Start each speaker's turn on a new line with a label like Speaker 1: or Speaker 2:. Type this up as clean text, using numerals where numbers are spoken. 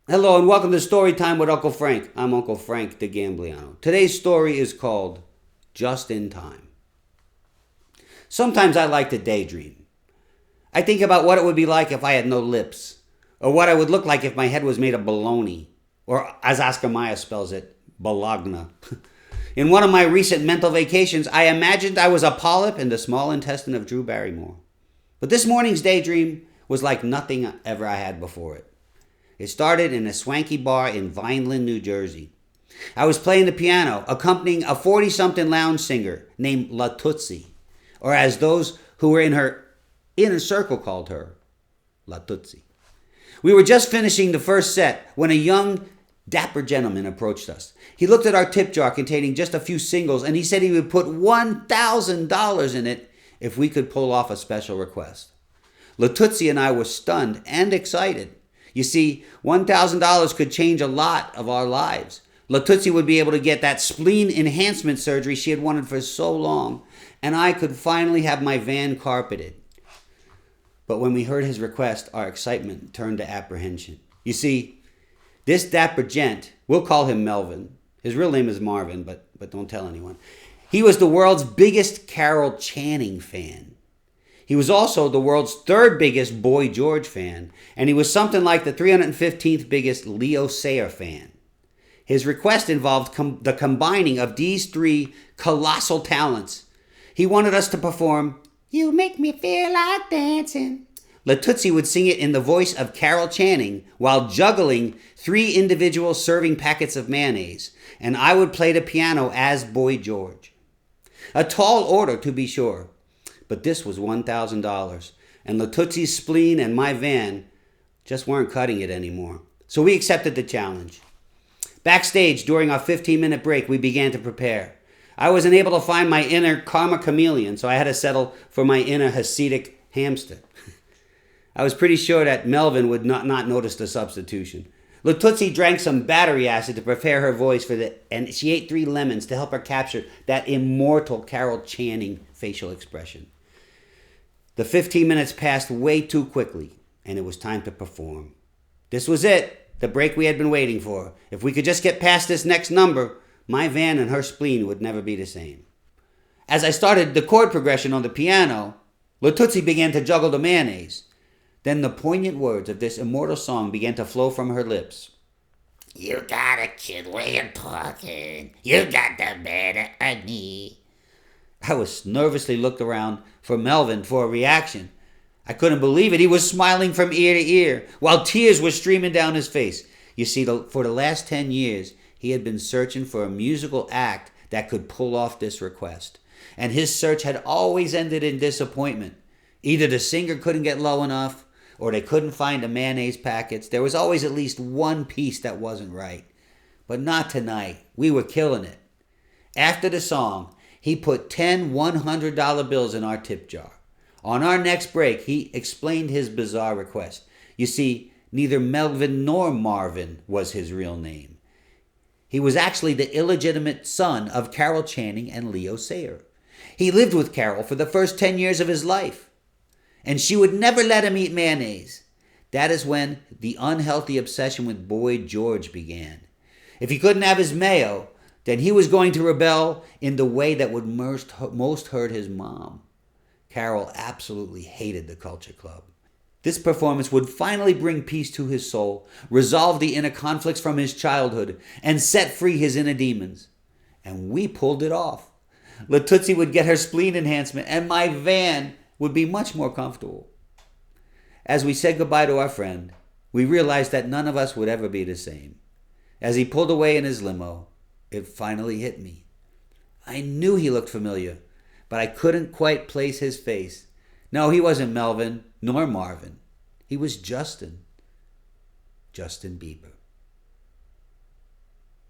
Speaker 1: Hello and welcome to Story Time with Uncle Frank. I'm Uncle Frank the Gambliano. Today's story is called Just in Time. Sometimes I like to daydream. I think about what it would be like if I had no lips, or what I would look like if my head was made of bologna, or as Oscar Mayer spells it, bologna. In one of my recent mental vacations, I imagined I was a polyp in the small intestine of Drew Barrymore. But this morning's daydream was like nothing ever I had before it. It started in a swanky bar in Vineland, New Jersey. I was playing the piano, accompanying a 40-something lounge singer named La Tootsie, or as those who were in her inner circle called her, La Tootsie. We were just finishing the first set when a young, dapper gentleman approached us. He looked at our tip jar containing just a few singles, and he said he would put $1,000 in it if we could pull off a special request. La Tootsie and I were stunned and excited. You see, $1,000 could change a lot of our lives. La Tootsie would be able to get that spleen enhancement surgery she had wanted for so long, and I could finally have my van carpeted. But when we heard his request, our excitement turned to apprehension. You see, this dapper gent, we'll call him Melvin. His real name is Marvin, but don't tell anyone. He was the world's biggest Carol Channing fan. He was also the world's third biggest Boy George fan, and he was something like the 315th biggest Leo Sayer fan. His request involved the combining of these three colossal talents. He wanted us to perform, "You Make Me Feel Like Dancing." La Tootsie would sing it in the voice of Carol Channing while juggling 3 individual serving packets of mayonnaise, and I would play the piano as Boy George. A tall order, to be sure. But this was $1,000, and La Tootsie's spleen and my van just weren't cutting it anymore. So we accepted the challenge. Backstage, during our 15-minute break, we began to prepare. I wasn't able to find my inner karma chameleon, so I had to settle for my inner Hasidic hamster. I was pretty sure that Melvin would not notice the substitution. La Tootsie drank some battery acid to prepare her voice and she ate 3 lemons to help her capture that immortal Carol Channing facial expression. The 15 minutes passed way too quickly, and it was time to perform. This was it, the break we had been waiting for. If we could just get past this next number, my van and her spleen would never be the same. As I started the chord progression on the piano, La Tootsie began to juggle the mayonnaise. Then the poignant words of this immortal song began to flow from her lips. "You got a cute way of talking. You got the better of me." I was nervously looked around for Melvin for a reaction. I couldn't believe it. He was smiling from ear to ear, while tears were streaming down his face. You see, for the last 10 years, he had been searching for a musical act that could pull off this request. And his search had always ended in disappointment. Either the singer couldn't get low enough, or they couldn't find the mayonnaise packets. There was always at least one piece that wasn't right. But not tonight. We were killing it. After the song, he put 10 $100 bills in our tip jar. On our next break, he explained his bizarre request. You see, neither Melvin nor Marvin was his real name. He was actually the illegitimate son of Carol Channing and Leo Sayer. He lived with Carol for the first 10 years of his life, and she would never let him eat mayonnaise. That is when the unhealthy obsession with Boy George began. If he couldn't have his mayo, then he was going to rebel in the way that would most hurt his mom. Carol absolutely hated the Culture Club. This performance would finally bring peace to his soul, resolve the inner conflicts from his childhood, and set free his inner demons. And we pulled it off. La Tootsie would get her spleen enhancement, and my van would be much more comfortable. As we said goodbye to our friend, we realized that none of us would ever be the same. As he pulled away in his limo, it finally hit me. I knew he looked familiar, but I couldn't quite place his face. No, he wasn't Melvin, nor Marvin. He was Justin Bieber.